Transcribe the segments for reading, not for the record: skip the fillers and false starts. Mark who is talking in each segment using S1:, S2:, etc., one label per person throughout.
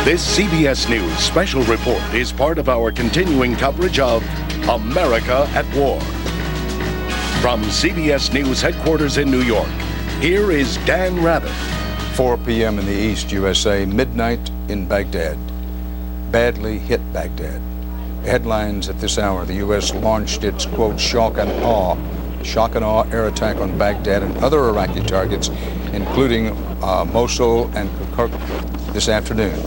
S1: This CBS News special report is part of our continuing coverage of America at War. From CBS News headquarters in New York, here is Dan Rather.
S2: 4 p.m. in the East USA, midnight in Baghdad. Badly hit Baghdad. Headlines at this hour: the U.S. launched its, quote, shock and awe air attack on Baghdad and other Iraqi targets, including Mosul and Kirkuk this afternoon.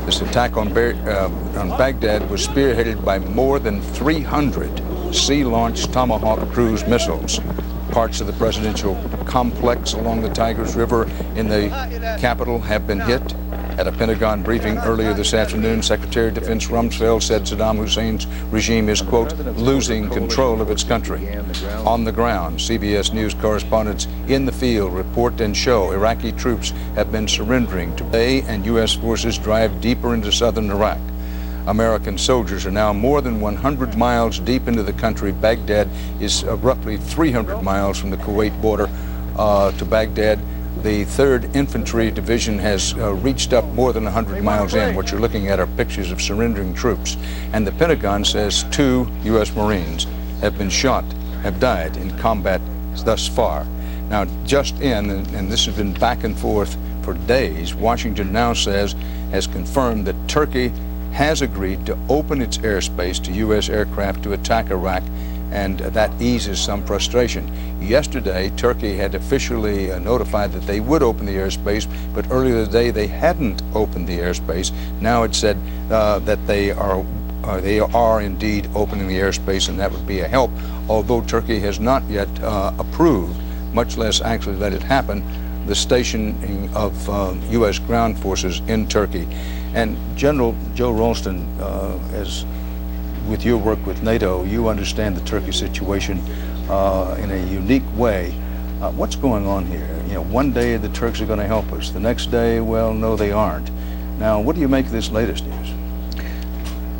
S2: This attack on Baghdad was spearheaded by more than 300 sea-launched Tomahawk cruise missiles. Parts of the presidential complex along the Tigris River in the capital have been hit. At a Pentagon briefing earlier this afternoon, Secretary of Defense Rumsfeld said Saddam Hussein's regime is, quote, losing control of its country. On the ground, CBS News correspondents in the field report and show Iraqi troops have been surrendering today, and U.S. forces drive deeper into southern Iraq. American soldiers are now more than 100 miles deep into the country. Baghdad is roughly 300 miles from the Kuwait border to Baghdad. The 3rd Infantry Division has reached up more than 100 miles in. What you're looking at are pictures of surrendering troops. And the Pentagon says 2 U.S. Marines have been shot, have died in combat thus far. Now, just in, and this has been back and forth for days, Washington now has confirmed that Turkey has agreed to open its airspace to U.S. aircraft to attack Iraq, and that eases some frustration. Yesterday, Turkey had officially notified that they would open the airspace, but earlier today they hadn't opened the airspace. Now it said that they are indeed opening the airspace, and that would be a help, although Turkey has not yet approved, much less actually let it happen, the stationing of U.S. ground forces in Turkey. And General Joe Ralston, as with your work with NATO, you understand the Turkey situation in a unique way. What's going on here? You know, one day the Turks are going to help us. The next day, well, no, they aren't. Now, what do you make of this latest news?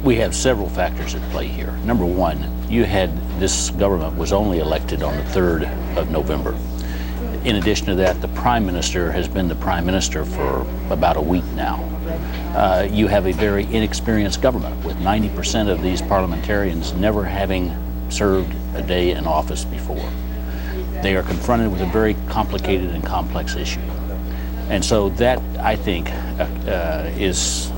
S3: We have several factors at play here. Number one, this government was only elected on the 3rd of November. In addition to that, the Prime Minister has been the Prime Minister for about a week now. You have a very inexperienced government, with 90% of these parliamentarians never having served a day in office before. They are confronted with a very complicated and complex issue. And so that, I think, is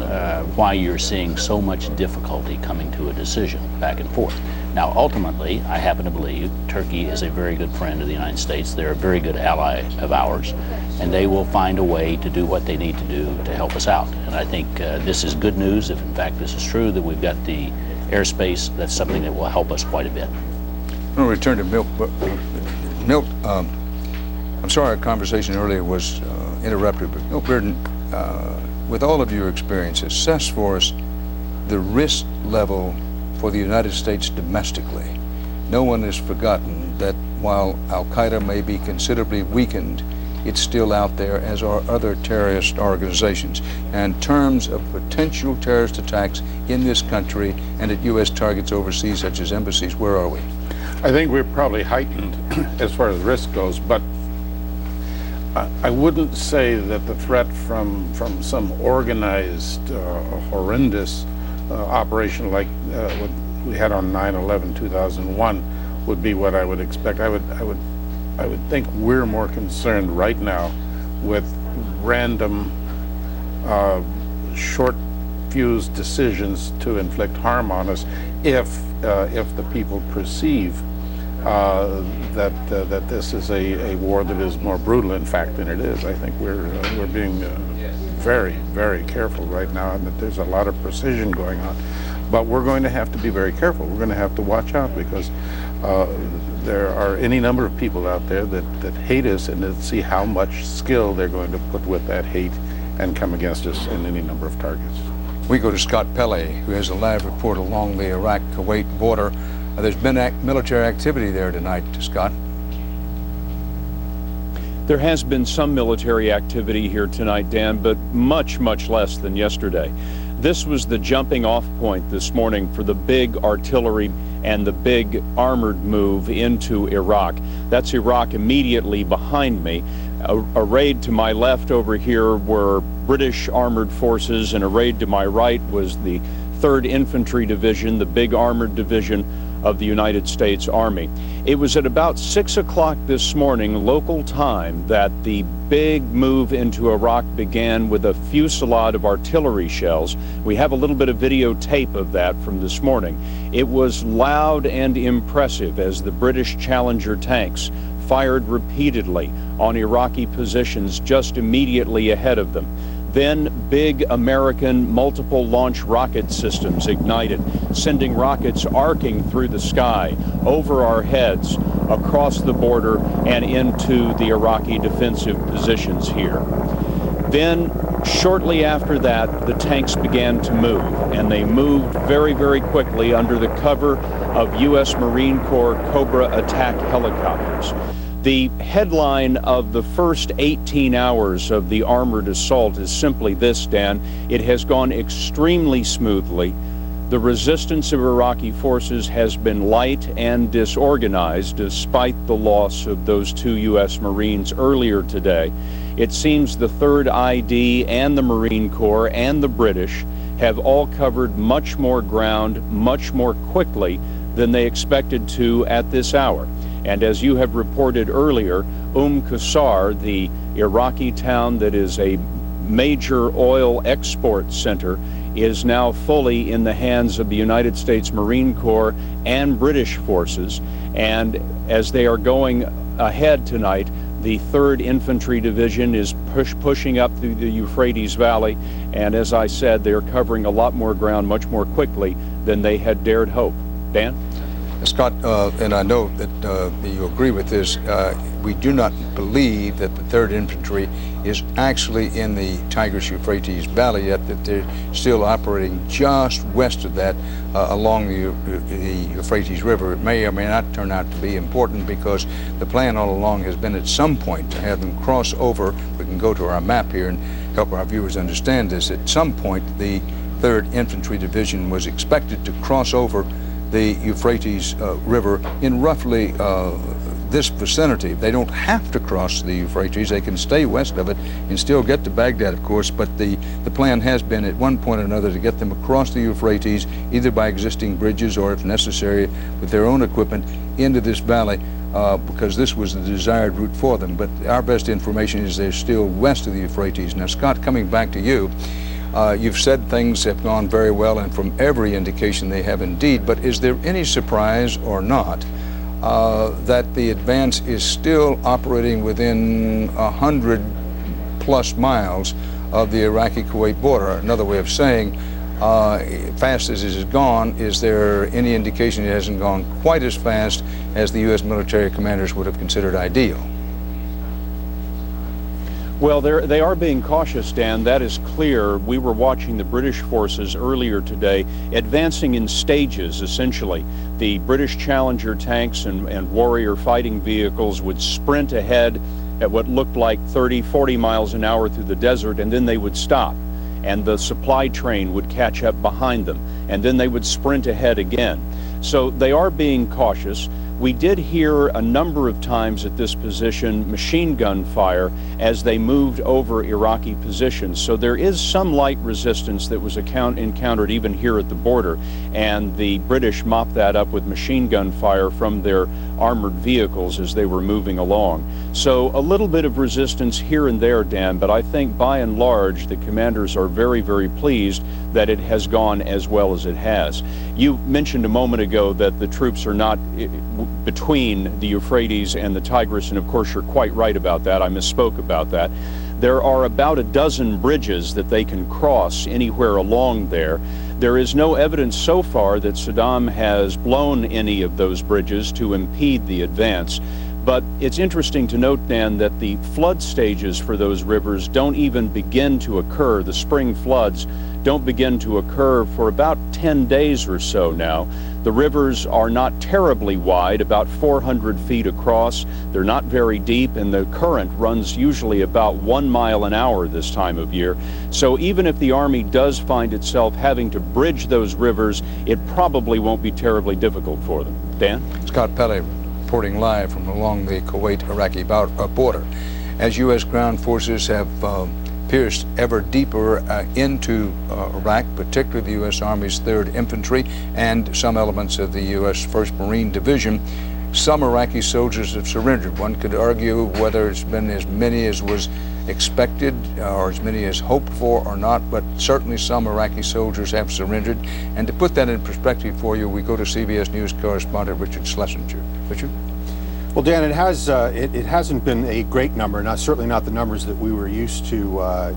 S3: why you're seeing so much difficulty coming to a decision back and forth. Now, ultimately, I happen to believe Turkey is a very good friend of the United States. They're a very good ally of ours, and they will find a way to do what they need to do to help us out. And I think this is good news, if in fact this is true, that we've got the airspace. That's something that will help us quite a bit.
S2: I'm going to return to Milt. Milt, I'm sorry our conversation earlier was interrupted, but Milt Bearden, with all of your experience, assess for us the risk level for the United States domestically. No one has forgotten that while Al-Qaeda may be considerably weakened, it's still out there, as are other terrorist organizations. And in terms of potential terrorist attacks in this country and at U.S. targets overseas, such as embassies, where are we?
S4: I think we're probably heightened as far as risk goes, but I wouldn't say that the threat from some organized, horrendous operation like what we had on 9/11/2001 would be what I would expect. I would think we're more concerned right now with random, short-fused decisions to inflict harm on us if the people perceive that this is a war that is more brutal, in fact, than it is. I think we're being very, very careful right now, and that there's a lot of precision going on. But we're going to have to be very careful. We're going to have to watch out, because there are any number of people out there that hate us, and that see how much skill they're going to put with that hate and come against us in any number of targets.
S2: We go to Scott Pelley, who has a live report along the Iraq-Kuwait border. There's been military activity there tonight, Scott.
S5: There has been some military activity here tonight, Dan, but much, much less than yesterday. This was the jumping off point this morning for the big artillery and the big armored move into Iraq. That's Iraq immediately behind me. Arrayed to my left over here were British armored forces, and arrayed to my right was the 3rd Infantry Division, the big armored division of the United States Army. It was at about 6 o'clock this morning, local time, that the big move into Iraq began with a fusillade of artillery shells. We have a little bit of videotape of that from this morning. It was loud and impressive as the British Challenger tanks fired repeatedly on Iraqi positions just immediately ahead of them. Then big American multiple launch rocket systems ignited, sending rockets arcing through the sky, over our heads, across the border, and into the Iraqi defensive positions here. Then, shortly after that, the tanks began to move, and they moved very, very quickly under the cover of U.S. Marine Corps Cobra attack helicopters. The headline of the first 18 hours of the armored assault is simply this, Dan. It has gone extremely smoothly. The resistance of Iraqi forces has been light and disorganized despite the loss of those 2 U.S. Marines earlier today. It seems the 3rd ID and the Marine Corps and the British have all covered much more ground much more quickly than they expected to at this hour. And as you have reported earlier, Qusar, the Iraqi town that is a major oil export center, is now fully in the hands of the United States Marine Corps and British forces. And as they are going ahead tonight, the 3rd Infantry Division is pushing up through the Euphrates Valley. And as I said, they're covering a lot more ground much more quickly than they had dared hope. Dan?
S2: Scott, and I know that you agree with this, we do not believe that the 3rd Infantry is actually in the Tigris-Euphrates Valley yet, that they're still operating just west of that along the Euphrates River. It may or may not turn out to be important because the plan all along has been at some point to have them cross over. We can go to our map here and help our viewers understand this. At some point, the 3rd Infantry Division was expected to cross over the Euphrates River in roughly this vicinity. They don't have to cross the Euphrates. They can stay west of it and still get to Baghdad, of course, but the plan has been at one point or another to get them across the Euphrates, either by existing bridges or, if necessary, with their own equipment into this valley, because this was the desired route for them. But our best information is they're still west of the Euphrates. Now, Scott, coming back to you, you've said things have gone very well, and from every indication they have indeed, but is there any surprise or not that the advance is still operating within 100+ miles of the Iraqi-Kuwait border? Another way of saying, fast as it has gone, is there any indication it hasn't gone quite as fast as the U.S. military commanders would have considered ideal?
S5: Well, they are being cautious, Dan. That is clear. We were watching the British forces earlier today advancing in stages, essentially. The British Challenger tanks and Warrior fighting vehicles would sprint ahead at what looked like 30, 40 miles an hour through the desert, and then they would stop. And the supply train would catch up behind them, and then they would sprint ahead again. So they are being cautious. We did hear a number of times at this position machine gun fire as they moved over Iraqi positions. So there is some light resistance that was encountered even here at the border, and the British mopped that up with machine gun fire from their armored vehicles as they were moving along. So a little bit of resistance here and there, Dan, but I think by and large the commanders are very, very pleased that it has gone as well as it has. You mentioned a moment ago that the troops are not between the Euphrates and the Tigris, and of course you're quite right about that. I misspoke about that. There are about a dozen bridges that they can cross anywhere along there. There is no evidence so far that Saddam has blown any of those bridges to impede the advance. But it's interesting to note, Dan, that the flood stages for those rivers don't even begin to occur. The spring floods don't begin to occur for about 10 days or so now. The rivers are not terribly wide, about 400 feet across. They're not very deep, and the current runs usually about 1 mile an hour this time of year. So even if the Army does find itself having to bridge those rivers, it probably won't be terribly difficult for them. Dan?
S2: Scott Pelley reporting live from along the Kuwait-Iraqi border. as U.S. ground forces have pierced ever deeper into Iraq, particularly the U.S. Army's 3rd Infantry and some elements of the U.S. 1st Marine Division. Some Iraqi soldiers have surrendered. One could argue whether it's been as many as was expected or as many as hoped for or not, but certainly some Iraqi soldiers have surrendered. And to put that in perspective for you, we go to CBS News correspondent Richard Schlesinger. Richard?
S6: Well, Dan, it hasn't been a great number, certainly not the numbers that we were used to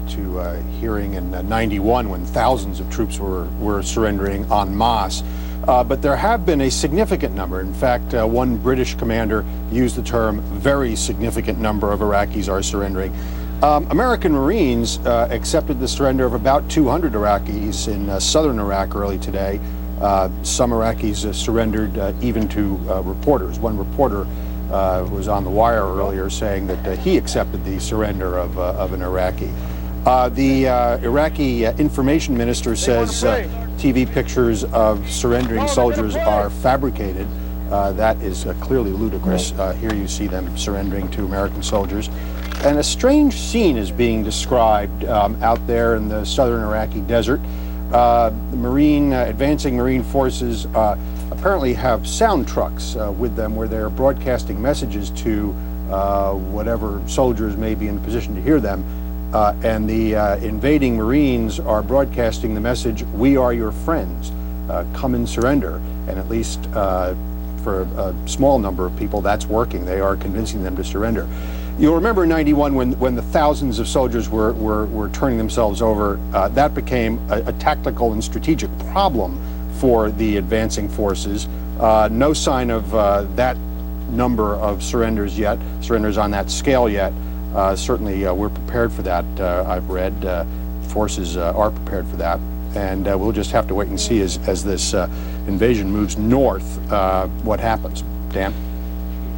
S6: hearing in '91 when thousands of troops were surrendering en masse. But there have been a significant number. In fact, one British commander used the term "very significant number of Iraqis are surrendering." American Marines accepted the surrender of about 200 Iraqis in southern Iraq early today. Some Iraqis surrendered even to reporters. One reporter was on the wire earlier saying that he accepted the surrender of an Iraqi. The Iraqi information minister says TV pictures of surrendering soldiers are fabricated. That is clearly ludicrous. Here you see them surrendering to American soldiers. And a strange scene is being described out there in the southern Iraqi desert. Advancing Marine forces apparently have sound trucks with them where they're broadcasting messages to whatever soldiers may be in a position to hear them. And the invading Marines are broadcasting the message, "We are your friends, come and surrender." And at least for a small number of people, that's working. They are convincing them to surrender. You'll remember in '91 when the thousands of soldiers were turning themselves over, that became a tactical and strategic problem for the advancing forces. No sign of that number of surrenders on that scale yet. Certainly we're prepared for that, I've read. Forces are prepared for that. And we'll just have to wait and see as this invasion moves north what happens. Dan?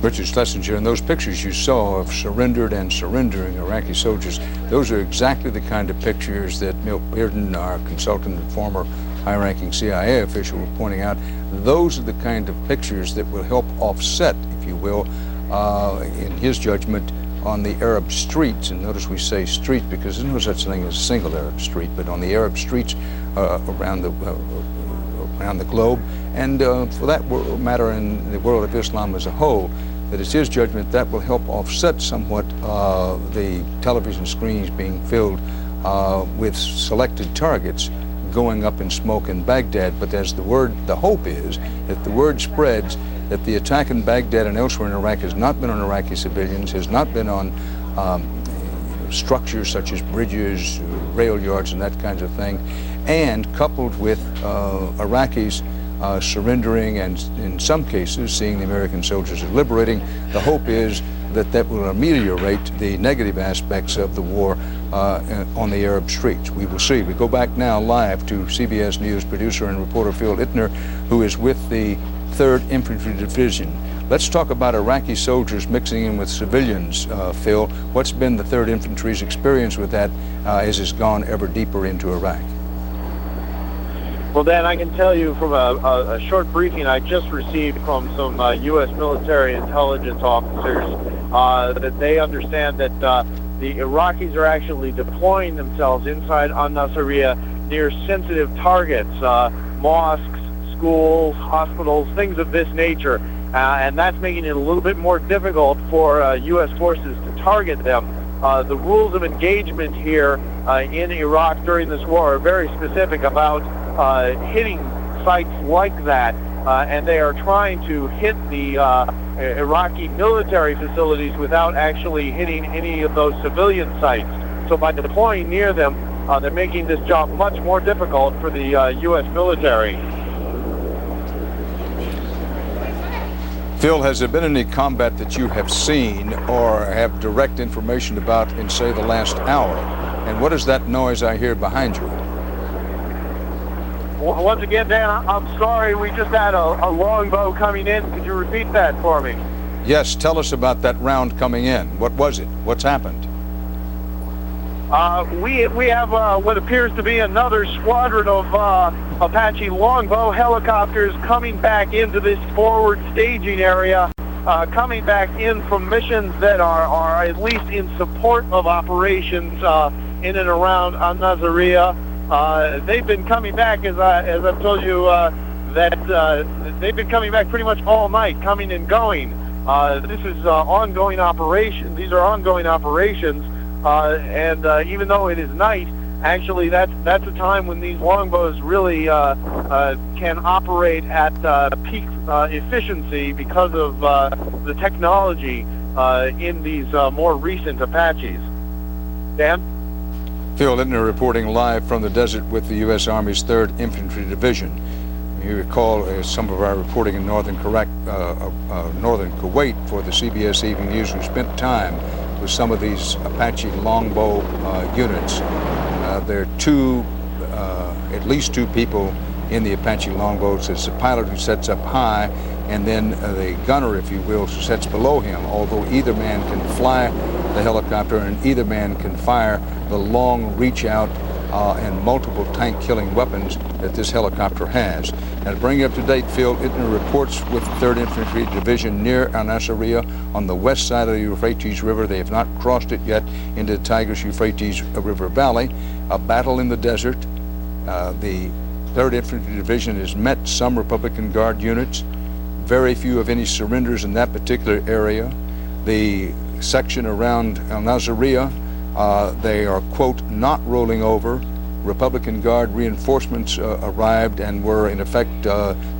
S2: Richard Schlesinger, and those pictures you saw of surrendered and surrendering Iraqi soldiers, those are exactly the kind of pictures that Milt Bearden, our consultant and former high-ranking CIA official, were pointing out. Those are the kind of pictures that will help offset, if you will, in his judgment, on the Arab streets. And notice we say streets because there's no such thing as a single Arab street, but on the Arab streets around the globe, and for that matter in the world of Islam as a whole, that it's his judgment that will help offset somewhat the television screens being filled with selected targets going up in smoke in Baghdad. But as the hope is that the word spreads that the attack in Baghdad and elsewhere in Iraq has not been on Iraqi civilians, has not been on structures such as bridges, rail yards, and that kind of thing, and coupled with Iraqis surrendering and in some cases seeing the American soldiers as liberating, the hope is that that will ameliorate the negative aspects of the war on the Arab streets. We will see. We go back now live to CBS News producer and reporter Phil Ittner, who is with the 3rd Infantry Division. Let's talk about Iraqi soldiers mixing in with civilians, Phil. What's been the 3rd Infantry's experience with that as it's gone ever deeper into Iraq?
S7: Well, Dan, I can tell you from a short briefing I just received from some U.S. military intelligence officers that they understand that the Iraqis are actually deploying themselves inside al-Nasiriyah near sensitive targets, mosques, schools, hospitals, things of this nature. And that's making it a little bit more difficult for U.S. forces to target them. The rules of engagement here in Iraq during this war are very specific about hitting sites like that, and they are trying to hit the Iraqi military facilities without actually hitting any of those civilian sites. So by deploying near them, they're making this job much more difficult for the U.S. military.
S2: Phil, has there been any combat that you have seen or have direct information about in, say, the last hour? And what is that noise I hear behind you?
S7: Well, once again, Dan, I'm sorry. We just had a longbow coming in. Could you repeat that for me?
S2: Yes, tell us about that round coming in. What was it? What's happened?
S7: We have what appears to be another squadron of Apache longbow helicopters coming back into this forward staging area. coming back in from missions that are at least in support of operations in and around Al-Nazariya. They've been coming back, as I've told you, that they've been coming back pretty much all night, coming and going. This is ongoing operation. These are ongoing operations, and even though it is night, actually that's a time when these longbows really can operate at peak efficiency because of the technology in these more recent Apaches. Dan?
S2: Phil Littner reporting live from the desert with the U.S. Army's 3rd Infantry Division. You recall some of our reporting in northern Kuwait for the CBS Evening News. We spent time with some of these Apache longbow units. There are at least two people in the Apache longbows. It's the pilot who sets up high, and then the gunner, if you will, who sets below him, although either man can fly the helicopter and either man can fire the long reach out and multiple tank-killing weapons that this helicopter has. And to bring you up to date, Phil Littner reports with the 3rd Infantry Division near Al-Nasiriyah on the west side of the Euphrates River. They have not crossed it yet into the Tigris-Euphrates River Valley. A battle in the desert. The 3rd Infantry Division has met some Republican Guard units. Very few of any surrenders in that particular area. The section around Al-Naziriyah, they are, quote, not rolling over. Republican Guard reinforcements arrived and were, in effect,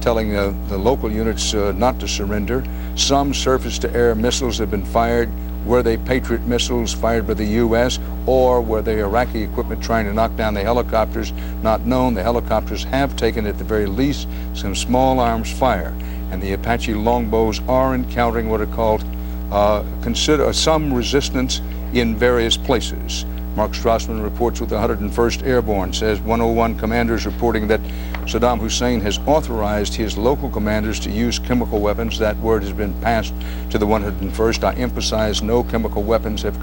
S2: telling the local units not to surrender. Some surface-to-air missiles have been fired. Were they Patriot missiles fired by the U.S., or were they Iraqi equipment trying to knock down the helicopters? Not known. The helicopters have taken, at the very least, some small arms fire. And the Apache longbows are encountering what are called some resistance in various places. Mark Strassman reports with the 101st Airborne, says 101 commanders reporting that Saddam Hussein has authorized his local commanders to use chemical weapons. That word has been passed to the 101st. I emphasize no chemical weapons have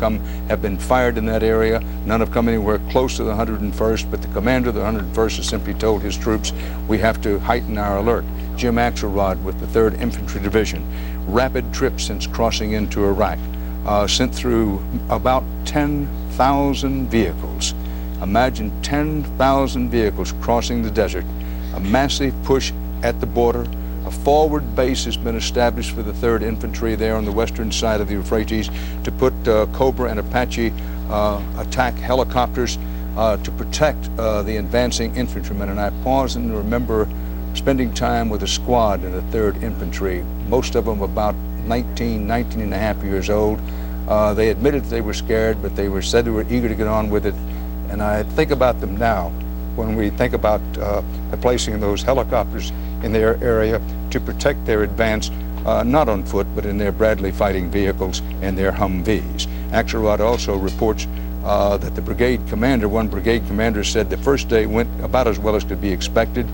S2: been fired in that area. None have come anywhere close to the 101st, but the commander of the 101st has simply told his troops we have to heighten our alert. Jim Axelrod with the 3rd Infantry Division. Rapid trip since crossing into Iraq. Sent through about 10,000 vehicles. Imagine 10,000 vehicles crossing the desert. A massive push at the border. A forward base has been established for the 3rd Infantry there on the western side of the Euphrates to put Cobra and Apache attack helicopters to protect the advancing infantrymen. And I pause and remember spending time with a squad in the 3rd Infantry, most of them about 19 and a half years old. They admitted they were scared, but they said they were eager to get on with it. And I think about them now when we think about placing those helicopters in their area to protect their advance, not on foot, but in their Bradley fighting vehicles and their Humvees. Axelrod also reports that the brigade commander, one brigade commander, said the first day went about as well as could be expected.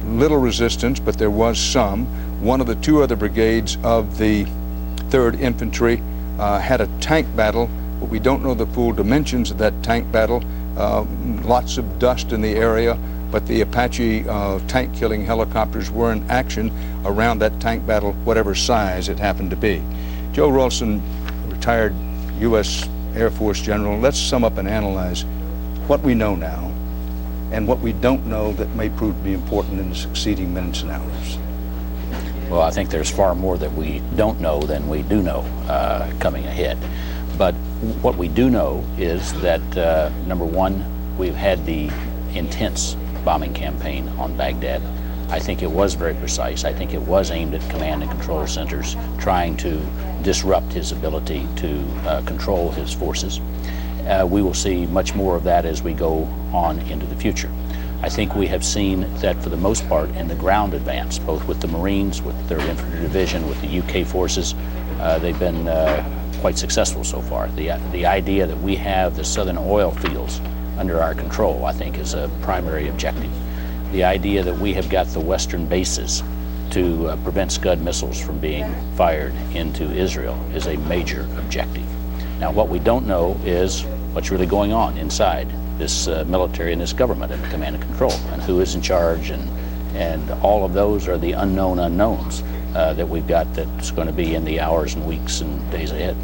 S2: Little resistance, but there was some. One of the two other brigades of the 3rd Infantry had a tank battle, but we don't know the full dimensions of that tank battle. Lots of dust in the area, but the Apache tank-killing helicopters were in action around that tank battle, whatever size it happened to be. Joe Ralston, retired U.S. Air Force general, let's sum up and analyze what we know now and what we don't know that may prove to be important in the succeeding minutes and hours.
S3: Well, I think there's far more that we don't know than we do know coming ahead. But what we do know is that, number one, we've had the intense bombing campaign on Baghdad. I think it was very precise. I think it was aimed at command and control centers, trying to disrupt his ability to control his forces. We will see much more of that as we go on into the future. I think we have seen that for the most part in the ground advance, both with the Marines, with the 3rd Infantry Division, with the UK forces, they've been quite successful so far. The idea that we have the southern oil fields under our control, I think, is a primary objective. The idea that we have got the western bases to prevent Scud missiles from being fired into Israel is a major objective. Now, what we don't know is what's really going on inside this military and this government and command and control, and who is in charge, and all of those are the unknown unknowns. that we've got that's going to be in the hours and weeks and days ahead.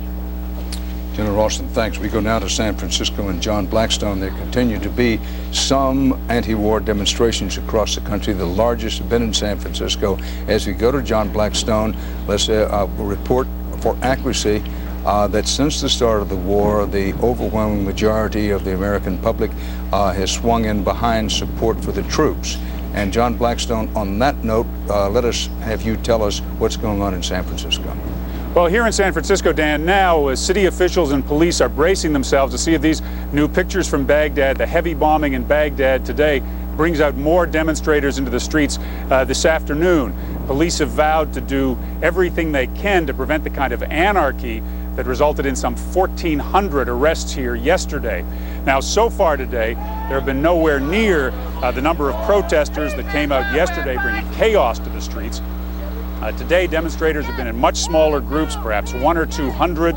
S2: General Ralston, thanks. We go now to San Francisco and John Blackstone. There continue to be some anti-war demonstrations across the country. The largest have been in San Francisco. As we go to John Blackstone, let's report for accuracy that since the start of the war, the overwhelming majority of the American public has swung in behind support for the troops. And John Blackstone, on that note, let us have you tell us what's going on in San Francisco.
S8: Well, here in San Francisco, Dan, now city officials and police are bracing themselves to see if these new pictures from Baghdad, the heavy bombing in Baghdad today, brings out more demonstrators into the streets this afternoon. Police have vowed to do everything they can to prevent the kind of anarchy that resulted in some 1,400 arrests here yesterday. Now, so far today, there have been nowhere near the number of protesters that came out yesterday, bringing chaos to the streets. Today, demonstrators have been in much smaller groups, perhaps 100 or 200.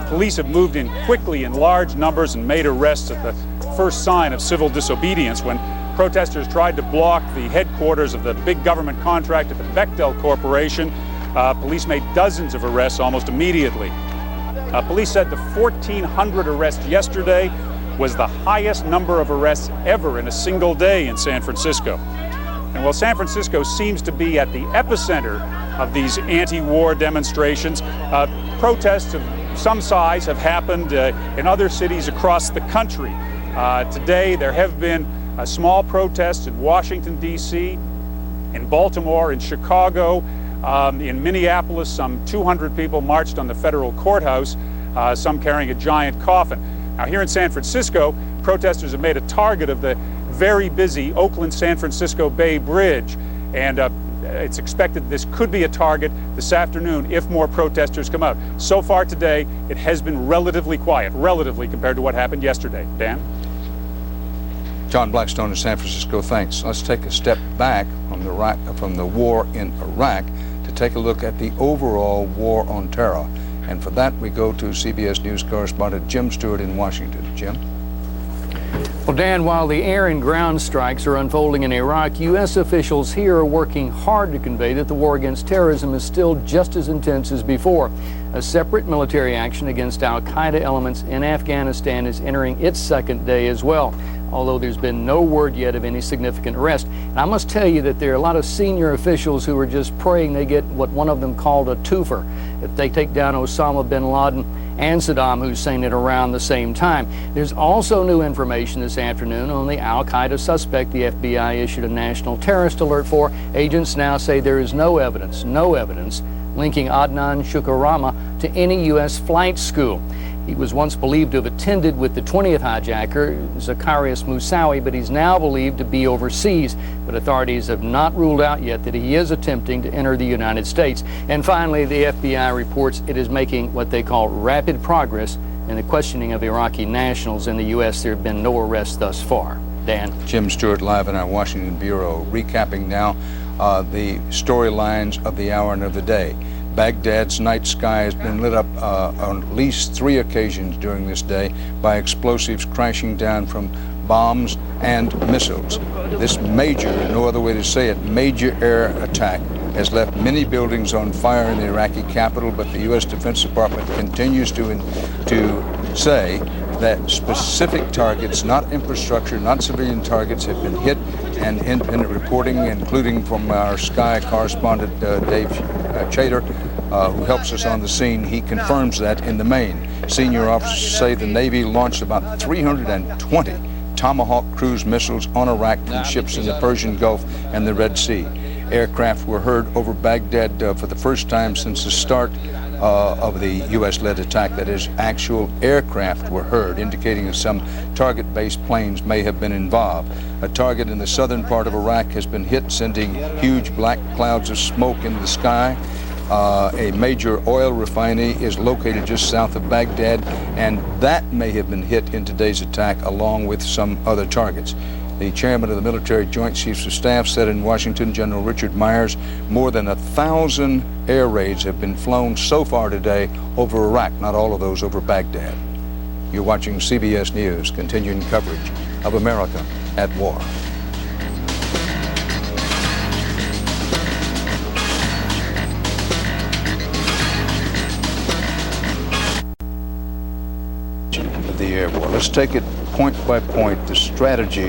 S8: Police have moved in quickly in large numbers and made arrests at the first sign of civil disobedience when protesters tried to block the headquarters of the big government contractor, the Bechtel Corporation. Police made dozens of arrests almost immediately. Police said the 1,400 arrests yesterday was the highest number of arrests ever in a single day in San Francisco. And while San Francisco seems to be at the epicenter of these anti-war demonstrations, protests of some size have happened in other cities across the country. Today there have been small protests in Washington, D.C., in Baltimore, in Chicago, in Minneapolis. Some 200 people marched on the federal courthouse, some carrying a giant coffin. Now here in San Francisco, protesters have made a target of the very busy Oakland-San Francisco Bay Bridge, and it's expected this could be a target this afternoon if more protesters come out. So far today, it has been relatively quiet, relatively compared to what happened yesterday. Dan?
S2: John Blackstone in San Francisco, thanks. Let's take a step back from the war in Iraq to take a look at the overall war on terror. And for that, we go to CBS News correspondent Jim Stewart in Washington. Jim?
S9: Well, Dan, while the air and ground strikes are unfolding in Iraq, U.S. officials here are working hard to convey that the war against terrorism is still just as intense as before. A separate military action against al-Qaeda elements in Afghanistan is entering its second day as well, although there's been no word yet of any significant arrest. And I must tell you that there are a lot of senior officials who are just praying they get what one of them called a twofer, if they take down Osama bin Laden and Saddam Hussein at around the same time. There's also new information this afternoon on the al-Qaeda suspect the FBI issued a national terrorist alert for. Agents now say there is no evidence linking Adnan Shukurama to any U.S. flight school. He was once believed to have attended with the 20th hijacker, Zacharias Moussaoui, but he's now believed to be overseas. But authorities have not ruled out yet that he is attempting to enter the United States. And finally, the FBI reports it is making what they call rapid progress in the questioning of Iraqi nationals in the U.S. There have been no arrests thus far. Dan?
S2: Jim Stewart live in our Washington Bureau, recapping now the storylines of the hour and of the day. Baghdad's night sky has been lit up on at least 3 occasions during this day by explosives crashing down from bombs and missiles. This major, no other way to say it, major air attack has left many buildings on fire in the Iraqi capital, but the U.S. Defense Department continues to say that specific targets, not infrastructure, not civilian targets, have been hit, and independent reporting, including from our Sky correspondent Dave Chater, who helps us on the scene, he confirms that in the main. Senior officers say the Navy launched about 320 Tomahawk cruise missiles on Iraq from ships in the Persian Gulf and the Red Sea. Aircraft were heard over Baghdad for the first time since the start of the U.S.-led attack. That is, actual aircraft were heard, indicating that some target-based planes may have been involved. A target in the southern part of Iraq has been hit, sending huge black clouds of smoke into the sky. A major oil refinery is located just south of Baghdad, and that may have been hit in today's attack, along with some other targets. The chairman of the Military Joint Chiefs of Staff said in Washington, General Richard Myers, more than 1,000 air raids have been flown so far today over Iraq, not all of those over Baghdad. You're watching CBS News, continuing coverage of America at war. of the air war. Let's take it point by point, the strategy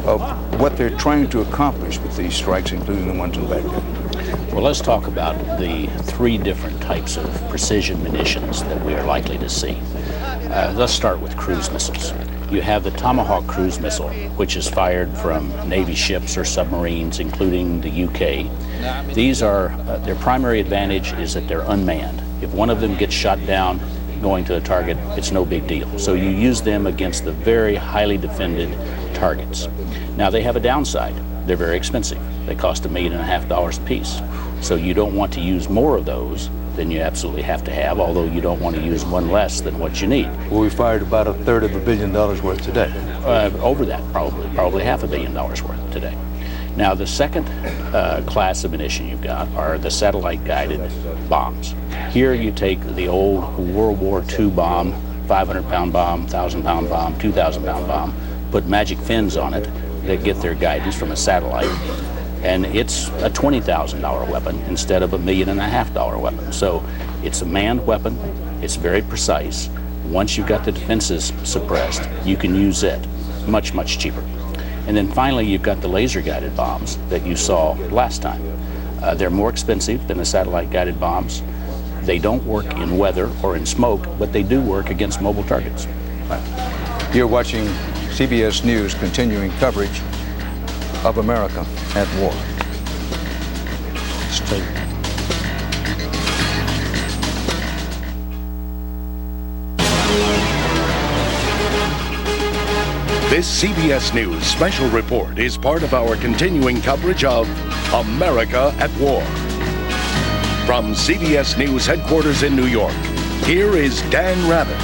S2: of what they're trying to accomplish with these strikes, including the ones in Baghdad.
S3: Well, let's talk about the three different types of precision munitions that we are likely to see. Let's start with cruise missiles. You have the Tomahawk cruise missile, which is fired from Navy ships or submarines, including the UK. These are, their primary advantage is that they're unmanned. If one of them gets shot down going to a target, it's no big deal. So you use them against the very highly defended targets. Now they have a downside. They're very expensive. They cost $1.5 million a piece. So you don't want to use more of those than you absolutely have to have, although you don't want to use one less than what you need.
S2: Well, we fired about a third of $1 billion worth today.
S3: Over that, probably $500 million worth today. Now, the second class of munition you've got are the satellite-guided bombs. Here you take the old World War II bomb, 500-pound bomb, 1,000-pound bomb, 2,000-pound bomb, put magic fins on it that get their guidance from a satellite, and it's a $20,000 weapon instead of $1.5 million weapon. So it's a manned weapon, it's very precise. Once you've got the defenses suppressed, you can use it much, much cheaper. And then finally, you've got the laser-guided bombs that you saw last time. They're more expensive than the satellite-guided bombs. They don't work in weather or in smoke, but they do work against mobile targets.
S2: You're watching CBS News continuing coverage of America at war. Stay.
S1: This CBS News special report is part of our continuing coverage of America at War. From CBS News headquarters in New York, here is Dan Rabbitt.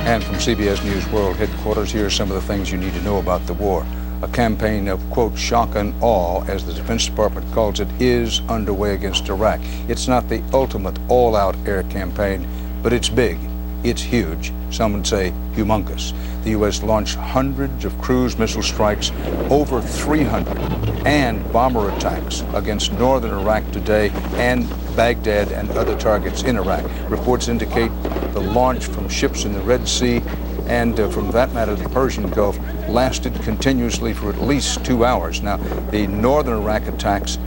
S2: And from CBS News World headquarters, here are some of the things you need to know about the war. A campaign of, quote, shock and awe, as the Defense Department calls it, is underway against Iraq. It's not the ultimate all-out air campaign, but it's big, it's huge, some would say humongous. The U.S. launched hundreds of cruise missile strikes, over 300, and bomber attacks against northern Iraq today and Baghdad and other targets in Iraq. Reports indicate the launch from ships in the Red Sea and from that matter, the Persian Gulf, lasted continuously for at least 2 hours. Now, the northern Iraq attacks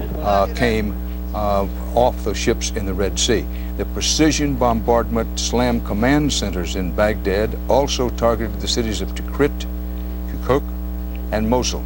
S2: came off the ships in the Red Sea. The precision bombardment slammed command centers in Baghdad, also targeted the cities of Tikrit, Kirkuk, and Mosul,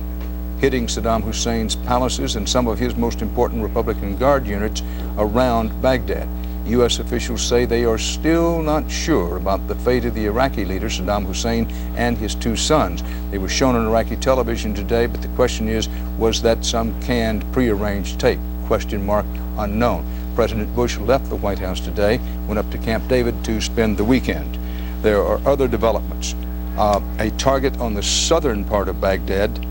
S2: hitting Saddam Hussein's palaces and some of his most important Republican Guard units around Baghdad. U.S. officials say they are still not sure about the fate of the Iraqi leader, Saddam Hussein, and his two sons. They were shown on Iraqi television today, but the question is, was that some canned, prearranged tape? Question mark, unknown. President Bush left the White House today, went up to Camp David to spend the weekend. There are other developments. A target on the southern part of Baghdad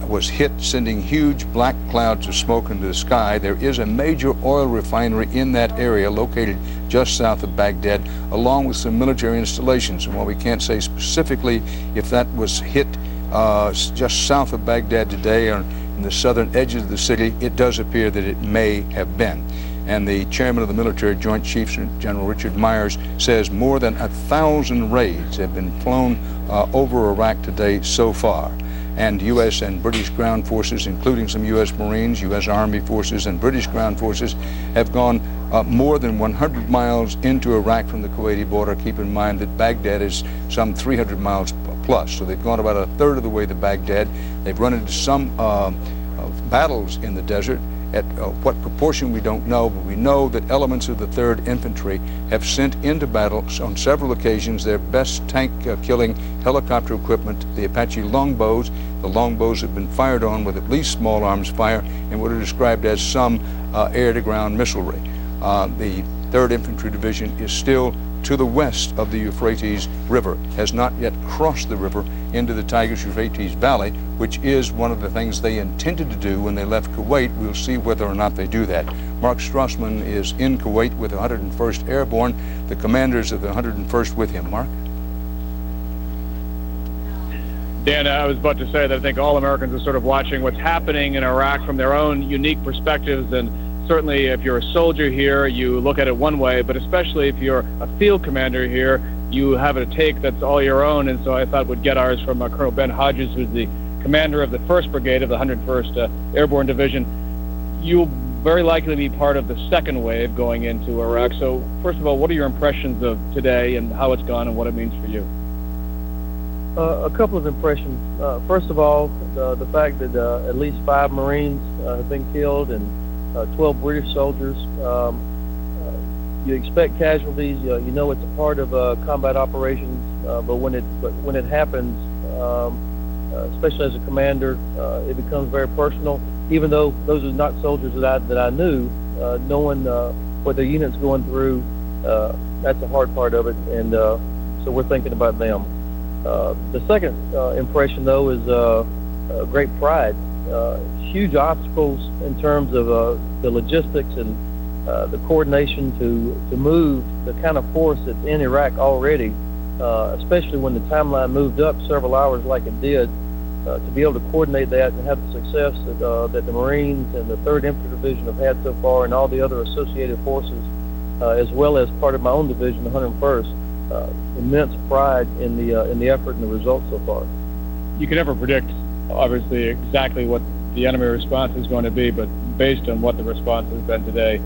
S2: was hit, sending huge black clouds of smoke into the sky. There is a major oil refinery in that area located just south of Baghdad, along with some military installations. And while we can't say specifically if that was hit just south of Baghdad today or in the southern edges of the city, it does appear that it may have been. And the chairman of the Military Joint Chiefs, General Richard Myers, says more than 1,000 raids have been flown over Iraq today so far. And U.S. and British ground forces, including some U.S. Marines, U.S. Army forces, and British ground forces, have gone more than 100 miles into Iraq from the Kuwaiti border. Keep in mind that Baghdad is some 300 miles plus. So they've gone about a third of the way to Baghdad. They've run into some battles in the desert. At what proportion we don't know, but we know that elements of the 3rd Infantry have sent into battle on several occasions their best tank-killing helicopter equipment, the Apache longbows. The longbows have been fired on with at least small arms fire and what are described as some air-to-ground missilery. The 3rd Infantry Division is still to the west of the Euphrates River, has not yet crossed the river into the Tigris-Euphrates Valley, which is one of the things they intended to do when they left Kuwait. We'll see whether or not they do that. Mark Strassman is in Kuwait with the 101st Airborne, the commanders of the 101st with him. Mark?
S10: Dan, I was about to say that I think all Americans are sort of watching what's happening in Iraq from their own unique perspectives, and certainly if you're a soldier here, you look at it one way, but especially if you're a field commander here, you have a take that's all your own, and so I thought we'd get ours from Colonel Ben Hodges, who's the commander of the 1st Brigade of the 101st Airborne Division. You'll very likely be part of the second wave going into Iraq. So first of all, what are your impressions of today and how it's gone and what it means for you?
S11: A couple of impressions. First of all, the fact that at least 5 Marines have been killed and 12 British soldiers. You expect casualties. You know it's a part of combat operations, but when it happens, especially as a commander, it becomes very personal. Even though those are not soldiers that I knew, knowing what the unit's going through, that's a hard part of it, and so we're thinking about them. The second impression, though, is great pride. Huge obstacles in terms of the logistics and the coordination to move the kind of force that's in Iraq already, especially when the timeline moved up several hours like it did, to be able to coordinate that and have the success that the Marines and the 3rd Infantry Division have had so far, and all the other associated forces, as well as part of my own division, the 101st. Immense pride in the effort and the results so far.
S10: You can never predict, obviously, exactly what the enemy response is going to be, but based on what the response has been today,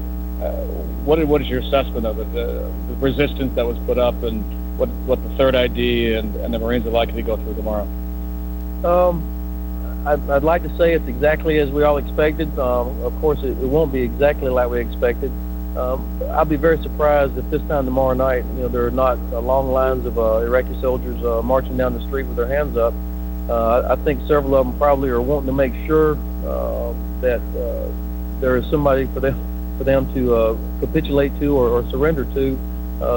S10: what is your assessment of it? The resistance that was put up, and what the 3rd ID and the Marines are likely to go through tomorrow?
S11: I'd like to say it's exactly as we all expected. Of course, it won't be exactly like we expected. I'll be very surprised if this time tomorrow night, there are not long lines of Iraqi soldiers marching down the street with their hands up. I think several of them probably are wanting to make sure that there is somebody for them to capitulate to or surrender to.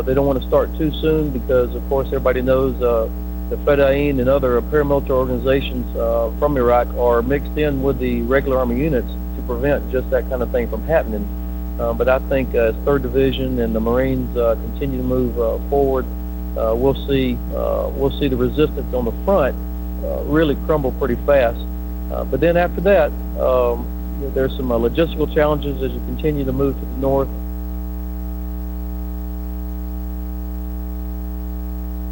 S11: They don't want to start too soon because, of course, everybody knows the Fedayeen and other paramilitary organizations from Iraq are mixed in with the regular Army units to prevent just that kind of thing from happening. But I think as 3rd Division and the Marines continue to move forward, we'll see the resistance on the front really crumble pretty fast. But then after that, there's some logistical challenges as you continue to move to the north.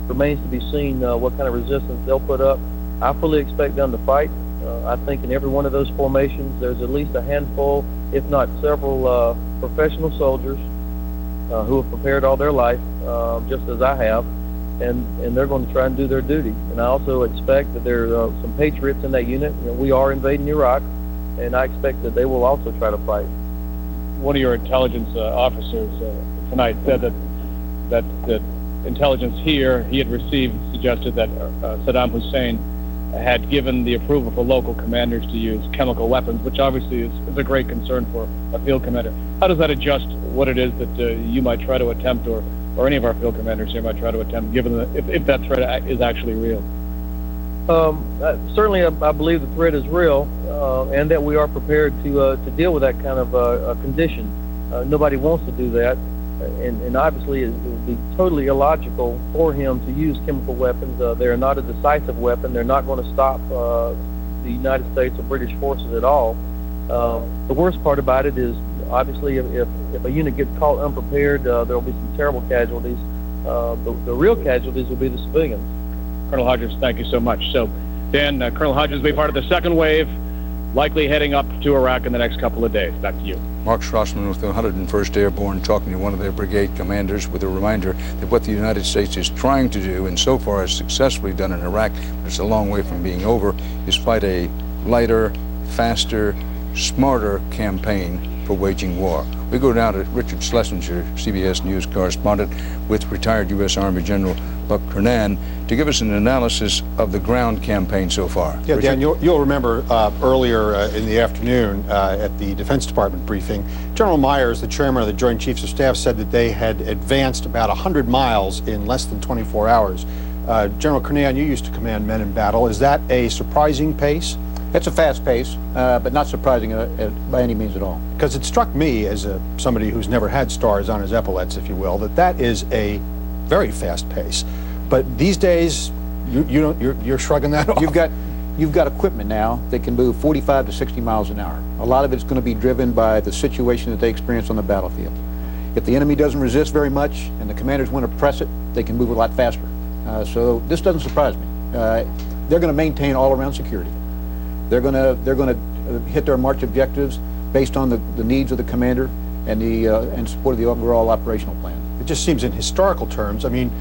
S11: Remains to be seen what kind of resistance they'll put up. I fully expect them to fight. I think in every one of those formations, there's at least a handful, if not several, professional soldiers who have prepared all their life, just as I have, and they're going to try and do their duty. And I also expect that there are some patriots in that unit. We are invading Iraq, and I expect that they will also try to fight.
S10: One of your intelligence officers tonight said that intelligence here he had received suggested that Saddam Hussein had given the approval for local commanders to use chemical weapons, which obviously is a great concern for a field commander. How does that adjust what it is that you might try to attempt, or any of our field commanders here might try to attempt, given if that threat is actually real?
S11: Certainly, I believe the threat is real, and that we are prepared to deal with that kind of condition. Nobody wants to do that. And obviously it would be totally illogical for him to use chemical weapons. They're not a decisive weapon. They're not going to stop the United States or British forces at all. The worst part about it is, obviously, if a unit gets caught unprepared, there will be some terrible casualties. The real casualties will be the civilians.
S10: Colonel Hodges, thank you so much. So, Dan, Colonel Hodges will be part of the second wave, likely heading up to Iraq in the next couple of days. Back to you.
S2: Mark Schrossman with the 101st Airborne talking to one of their brigade commanders with a reminder that what the United States is trying to do, and so far has successfully done in Iraq, but it's a long way from being over, is fight a lighter, faster, smarter campaign for waging war. We go now to Richard Schlesinger, CBS News correspondent with retired U.S. Army General Buck Kernan, to give us an analysis of the ground campaign so far.
S6: Yeah,
S2: Richard?
S6: Dan, you'll remember earlier in the afternoon at the Defense Department briefing, General Myers, the chairman of the Joint Chiefs of Staff, said that they had advanced about 100 miles in less than 24 hours. General Kernan, you used to command men in battle. Is that a surprising pace?
S12: It's a fast pace, but not surprising by any means at all.
S6: Because it struck me as somebody who's never had stars on his epaulets, if you will, that is a very fast pace. But these days, you're shrugging that off.
S12: You've got equipment now that can move 45 to 60 miles an hour. A lot of it's going to be driven by the situation that they experience on the battlefield. If the enemy doesn't resist very much and the commanders want to press it, they can move a lot faster. So this doesn't surprise me. They're going to maintain all-around security. They're going to hit their March objectives based on the needs of the commander and the and support of the overall operational plan.
S6: It just seems in historical terms, I mean,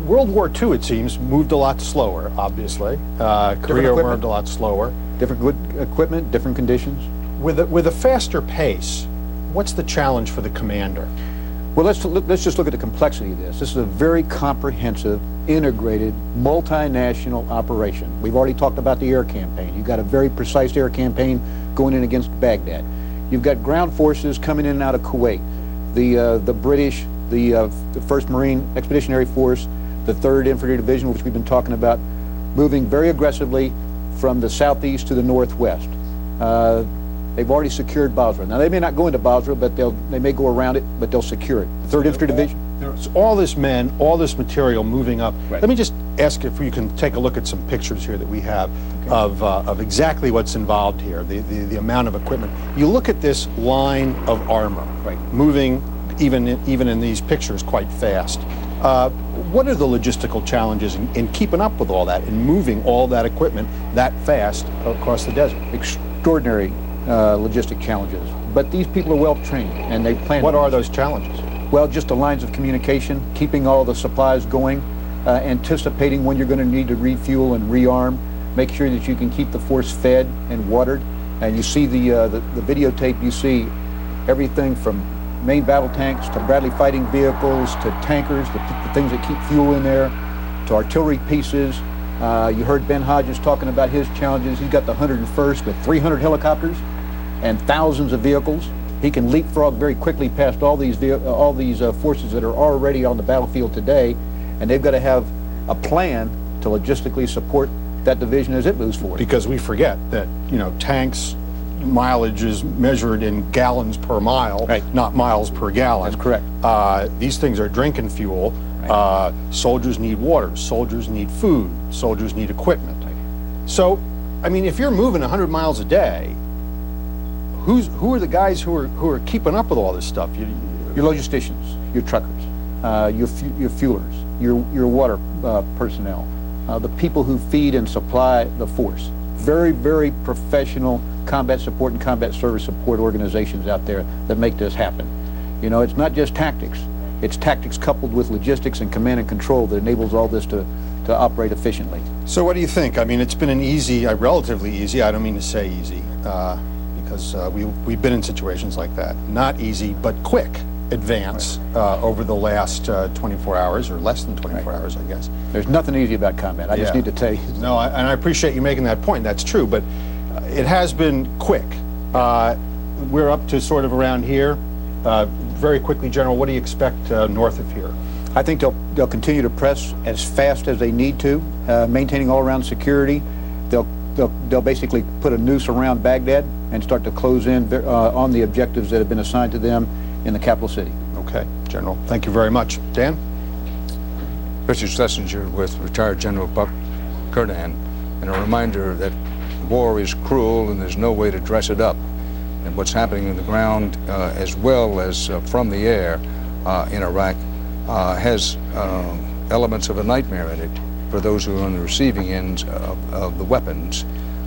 S6: World War II, it seems, moved a lot slower, obviously. Korea moved a lot slower.
S12: Different equipment, different conditions.
S6: With a faster pace, what's the challenge for the commander?
S12: Well, let's just look at the complexity of this. This is a very comprehensive, integrated, multinational operation. We've already talked about the air campaign. You've got a very precise air campaign going in against Baghdad. You've got ground forces coming in and out of Kuwait. The British, the 1st Marine Expeditionary Force, the 3rd Infantry Division, which we've been talking about, moving very aggressively from the southeast to the northwest. They've already secured Basra. Now, they may not go into Basra, but they may go around it, but they'll secure it. The 3rd Infantry Division.
S6: There's all this men, all this material moving up.
S12: Right.
S6: Let me just ask if you can take a look at some pictures here that we have of exactly what's involved here, the amount of equipment. You look at this line of armor, moving even in these pictures quite fast. What are the logistical challenges in keeping up with all that and moving all that equipment that fast across the desert?
S12: Extraordinary logistic challenges, but these people are well trained and they plan.
S6: What are those challenges?
S12: Well, just the lines of communication, keeping all the supplies going, anticipating when you're going to need to refuel and rearm, make sure that you can keep the force fed and watered. And you see the videotape, you see everything from main battle tanks to Bradley fighting vehicles to tankers, the things that keep fuel in there, to artillery pieces. You heard Ben Hodges talking about his challenges. He's got the 101st with 300 helicopters and thousands of vehicles. He can leapfrog very quickly past all these forces that are already on the battlefield today, and they've got to have a plan to logistically support that division as it moves forward.
S6: Because we forget that, you know, tanks mileage is measured in gallons per mile, not miles per gallon.
S12: That's correct.
S6: These things are drinking fuel. Soldiers need water, soldiers need food, soldiers need equipment. So, I mean, if you're moving 100 miles a day, who are the guys who are keeping up with all this stuff?
S12: Your logisticians, your truckers, your fuelers, your water personnel, the people who feed and supply the force. Very, very professional combat support and combat service support organizations out there that make this happen. You know, it's not just tactics. It's tactics coupled with logistics and command and control that enables all this to operate efficiently.
S6: So what do you think? I mean, it's been an easy, relatively easy, I don't mean to say easy, because we've been in situations like that. Not easy, but quick advance over the last 24 hours, or less than 24 hours, I guess.
S12: There's nothing easy about combat, I just need to tell you.
S6: No, and I appreciate you making that point, that's true, but it has been quick. We're up to sort of around here. Very quickly, General, what do you expect north of here?
S12: I think they'll continue to press as fast as they need to, maintaining all-around security. They'll basically put a noose around Baghdad and start to close in on the objectives that have been assigned to them in the capital city.
S6: Okay, General, thank you very much. Dan?
S2: Richard Schlesinger with retired General Buck Curdan, and a reminder that war is cruel and there's no way to dress it up. And what's happening on the ground, as well as from the air in Iraq, has elements of a nightmare in it for those who are on the receiving ends of the weapons.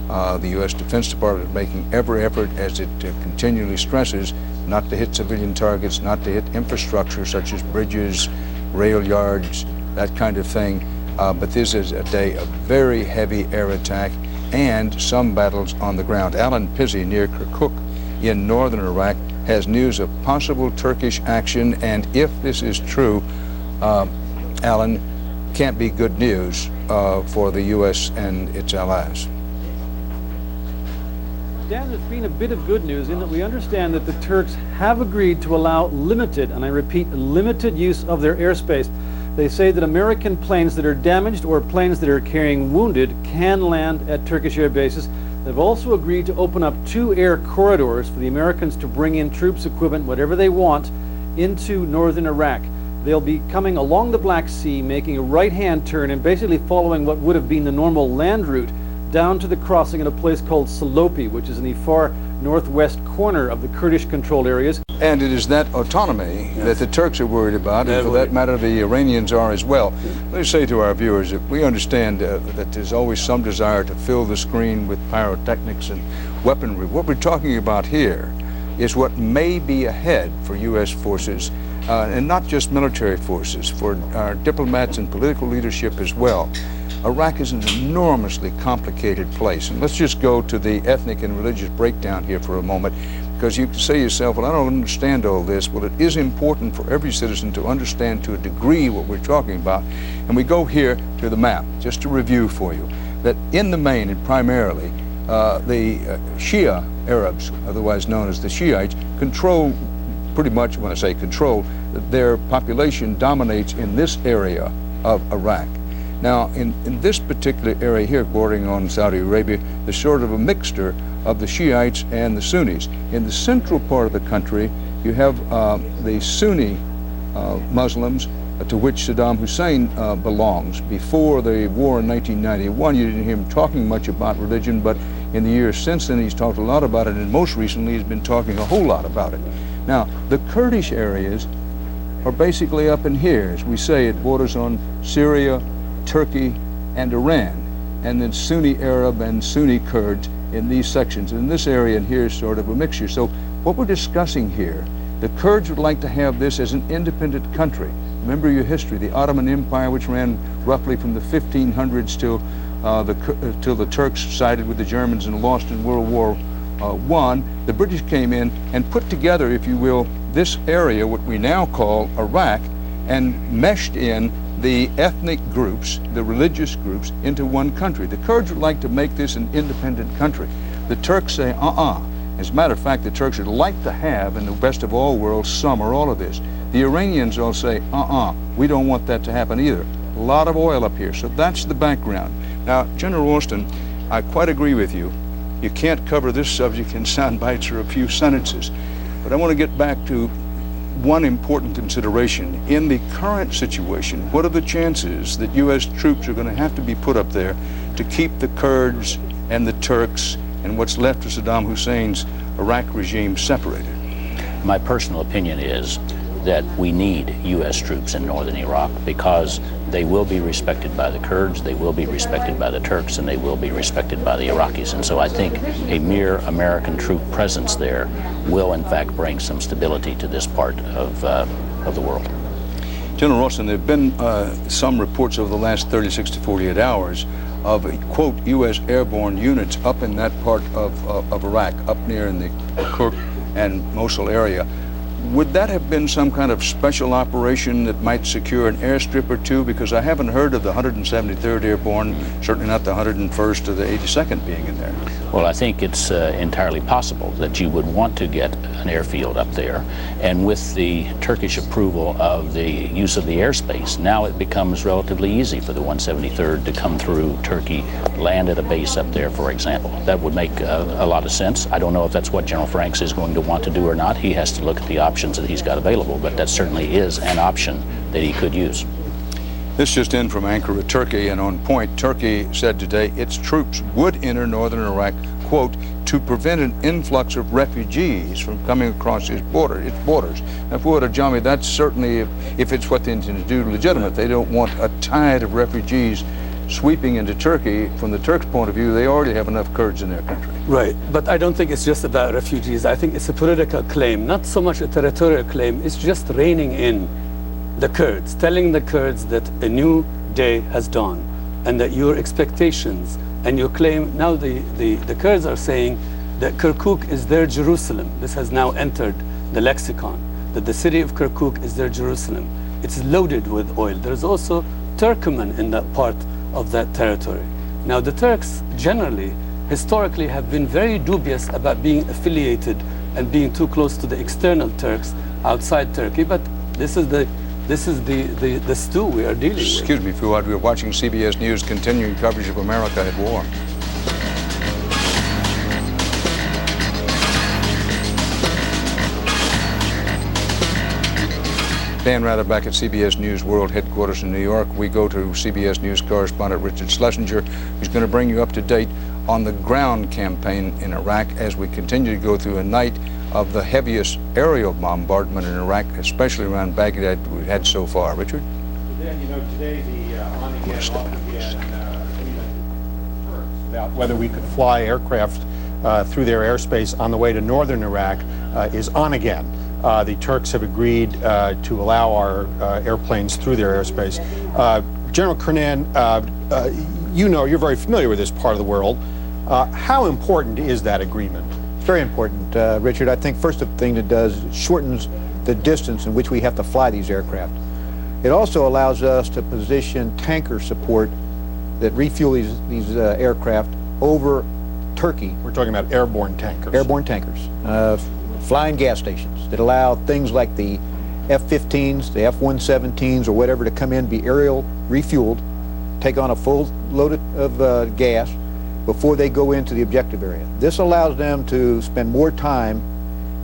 S2: The U.S. Defense Department is making every effort, as it continually stresses, not to hit civilian targets, not to hit infrastructure such as bridges, rail yards, that kind of thing. But this is a day of very heavy air attack and some battles on the ground. Alan Pizzey near Kirkuk in northern Iraq has news of possible Turkish action, and if this is true, Alan, can't be good news for the U.S. and its allies.
S13: Dan, there's been a bit of good news in that we understand that the Turks have agreed to allow limited, and I repeat, limited use of their airspace. They say that American planes that are damaged or planes that are carrying wounded can land at Turkish air bases. They've also agreed to open up 2 air corridors for the Americans to bring in troops, equipment, whatever they want, into northern Iraq. They'll be coming along the Black Sea, making a right-hand turn and basically following what would have been the normal land route down to the crossing at a place called Salopi, which is in the far northwest corner of the Kurdish-controlled areas.
S2: And it is that autonomy that the Turks are worried about, and for that matter, the Iranians are as well. Let me say to our viewers that we understand that there's always some desire to fill the screen with pyrotechnics and weaponry. What we're talking about here is what may be ahead for U.S. forces, and not just military forces, for our diplomats and political leadership as well. Iraq is an enormously complicated place. And let's just go to the ethnic and religious breakdown here for a moment, because you can say to yourself, well, I don't understand all this. Well, it is important for every citizen to understand to a degree what we're talking about. And we go here to the map, just to review for you, that in the main and primarily, the Shia Arabs, otherwise known as the Shiites, control pretty much, when I say control, their population dominates in this area of Iraq. Now, in this particular area here, bordering on Saudi Arabia, there's sort of a mixture of the Shiites and the Sunnis. In the central part of the country, you have the Sunni Muslims, to which Saddam Hussein belongs. Before the war in 1991, you didn't hear him talking much about religion, but in the years since then, he's talked a lot about it, and most recently, he's been talking a whole lot about it. Now, the Kurdish areas are basically up in here. As we say, it borders on Syria, Turkey, and Iran, and then Sunni Arab and Sunni Kurds in these sections. And this area in here is sort of a mixture. So what we're discussing here, the Kurds would like to have this as an independent country. Remember your history, the Ottoman Empire, which ran roughly from the 1500s till the Turks sided with the Germans and lost in World War I. The British came in and put together, if you will, this area, what we now call Iraq, and meshed in the ethnic groups, the religious groups, into one country. The Kurds would like to make this an independent country. The Turks say, As a matter of fact, the Turks would like to have, in the best of all worlds, some or all of this. The Iranians all say, we don't want that to happen either. A lot of oil up here. So that's the background. Now, General Austin, I quite agree with you. You can't cover this subject in sound bites or a few sentences. But I want to get back to one important consideration. In the current situation, what are the chances that U.S. troops are going to have to be put up there to keep the Kurds and the Turks and what's left of Saddam Hussein's Iraq regime separated?
S3: My personal opinion is that we need U.S. troops in northern Iraq because they will be respected by the Kurds, they will be respected by the Turks, and they will be respected by the Iraqis. And so I think a mere American troop presence there will in fact bring some stability to this part of the world.
S2: General Austin, there have been some reports over the last 36 to 48 hours of, quote, U.S. airborne units up in that part of Iraq, up near in the Kirkuk and Mosul area. Would that have been some kind of special operation that might secure an airstrip or two? Because I haven't heard of the 173rd Airborne, certainly not the 101st or the 82nd being in there.
S3: Well, I think it's entirely possible that you would want to get an airfield up there. And with the Turkish approval of the use of the airspace, now it becomes relatively easy for the 173rd to come through Turkey, land at a base up there, for example. That would make a lot of sense. I don't know if that's what General Franks is going to want to do or not. He has to look at the options that he's got available, but that certainly is an option that he could use.
S2: This just in from Ankara, Turkey, and on point, Turkey said today its troops would enter northern Iraq, quote, to prevent an influx of refugees from coming across its borders. Now, Fuad Ajami, that's certainly, if it's what they intend to do, legitimate. They don't want a tide of refugees sweeping into Turkey. From the Turks' point of view, they already have enough Kurds in their country.
S14: Right, but I don't think it's just about refugees. I think it's a political claim, not so much a territorial claim. It's just reining in the Kurds, telling the Kurds that a new day has dawned and that your expectations and your claim, now the Kurds are saying that Kirkuk is their Jerusalem. This has now entered the lexicon, that the city of Kirkuk is their Jerusalem. It's loaded with oil. There's also Turkmen in that part of that territory. Now, the Turks generally, historically, have been very dubious about being affiliated and being too close to the external Turks outside Turkey, but this is the stew we are dealing with.
S2: Excuse me, Fuad, we're watching CBS News continuing coverage of America at war. Dan Rather back at CBS News World Headquarters in New York. We go to CBS News correspondent Richard Schlesinger, who's going to bring you up to date on the ground campaign in Iraq as we continue to go through a night of the heaviest aerial bombardment in Iraq, especially around Baghdad, we've had so far. Richard?
S6: Dan, you know, today the on-again, off-again about whether we could fly aircraft through their airspace on the way to northern Iraq is on again. The Turks have agreed to allow our airplanes through their airspace. General Kernan, you know, you're very familiar with this part of the world. How important is that agreement?
S12: It's very important, Richard. I think first thing it does is it shortens the distance in which we have to fly these aircraft. It also allows us to position tanker support that refuel these aircraft over Turkey.
S6: We're talking about airborne tankers.
S12: Airborne tankers, flying gas stations that allow things like the F-15s, the F-117s, or whatever to come in, be aerial refueled, take on a full load of gas before they go into the objective area. This allows them to spend more time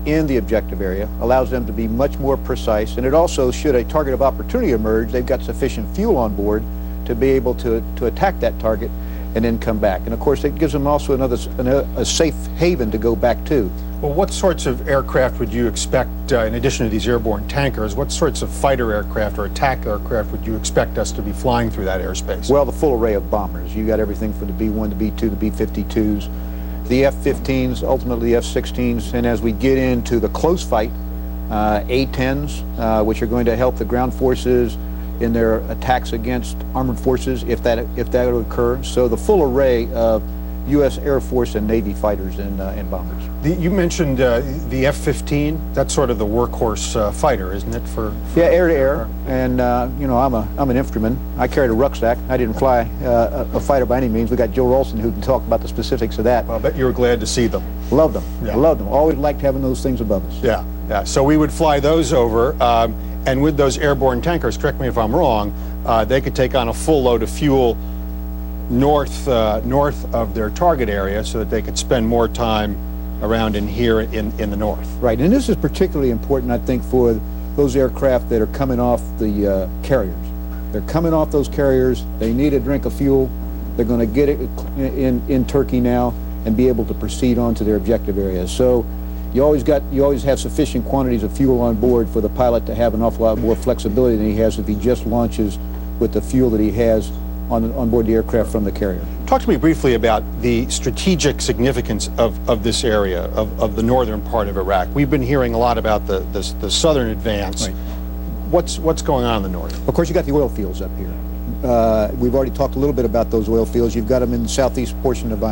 S12: in the objective area, allows them to be much more precise, and it also, should a target of opportunity emerge, they've got sufficient fuel on board to be able to attack that target and then come back. And of course, it gives them also a safe haven to go back to.
S6: Well, what sorts of aircraft would you expect, in addition to these airborne tankers, what sorts of fighter aircraft or attack aircraft would you expect us to be flying through that airspace?
S12: Well, the full array of bombers. You got everything from the B-1, the B-2, the B-52s, the F-15s, ultimately the F-16s, and as we get into the close fight, A-10s, which are going to help the ground forces in their attacks against armored forces if that would occur. So the full array of U.S. Air Force and Navy fighters and bombers.
S6: You mentioned the F-15. That's sort of the workhorse fighter, isn't it? For
S12: yeah, air to air. And you know, I'm an infantryman. I carried a rucksack. I didn't fly a fighter by any means. We got Joe Rolson who can talk about the specifics of that.
S6: Well, I bet you were glad to see them.
S12: Loved them.
S6: Yeah.
S12: I loved them. Always liked having those things above us.
S6: Yeah, yeah. So we would fly those over, and with those airborne tankers, correct me if I'm wrong, they could take on a full load of fuel north of their target area, so that they could spend more time around in here in the north.
S12: Right, and this is particularly important, I think, for those aircraft that are coming off the carriers. They're coming off those carriers. They need a drink of fuel. They're going to get it in Turkey now and be able to proceed on to their objective areas. So you always have sufficient quantities of fuel on board for the pilot to have an awful lot more flexibility than he has if he just launches with the fuel that he has on board the aircraft from the carrier.
S6: Talk to me briefly about the strategic significance of this area, of the northern part of Iraq. We've been hearing a lot about the southern advance.
S12: Right.
S6: What's going on in the north?
S12: Of course, you got the oil fields up here. We've already talked a little bit about those oil fields. You've got them in the southeast portion of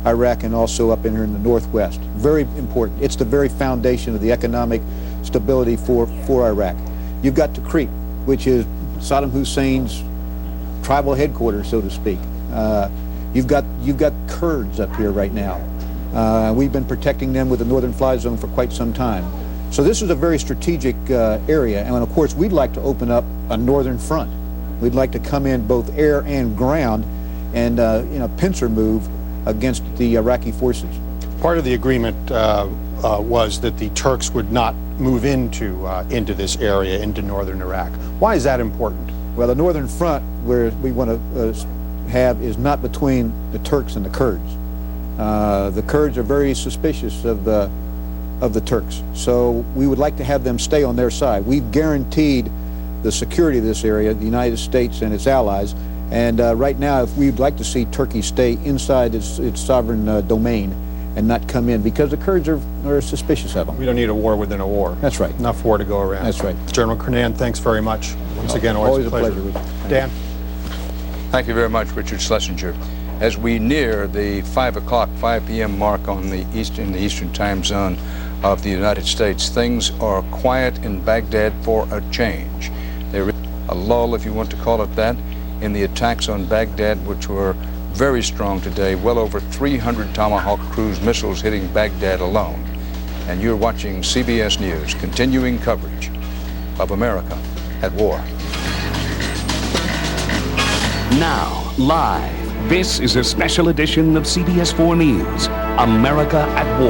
S12: Iraq and also up in here in the northwest. Very important. It's the very foundation of the economic stability for Iraq. You've got Tikrit, which is Saddam Hussein's tribal headquarters, so to speak. You've got Kurds up here right now. We've been protecting them with the Northern Fly Zone for quite some time. So this is a very strategic area, and of course we'd like to open up a northern front. We'd like to come in both air and ground and in a pincer move against the Iraqi forces.
S6: Part of the agreement was that the Turks would not move into this area, into northern Iraq. Why is that important?
S12: Well, the northern front, where we want to have, is not between the Turks and the Kurds. The Kurds are very suspicious of the Turks, so we would like to have them stay on their side. We've guaranteed the security of this area, the United States and its allies, and right now, if we'd like to see Turkey stay inside its sovereign domain and not come in, because the Kurds are suspicious of them.
S6: We don't need a war within a war.
S12: That's right.
S6: Enough war to go around.
S12: That's right.
S6: General Kernan, thanks very much. Once again, always a pleasure. Dan?
S2: Thank you very much, Richard Schlesinger. As we near the 5 p.m. mark on the Eastern time zone of the United States, things are quiet in Baghdad for a change. There is a lull, if you want to call it that, in the attacks on Baghdad, which were very strong today. Well over 300 Tomahawk cruise missiles hitting Baghdad alone. And you're watching CBS News, continuing coverage of America at war.
S15: Now, live, this is a special edition of CBS 4 News, America at War.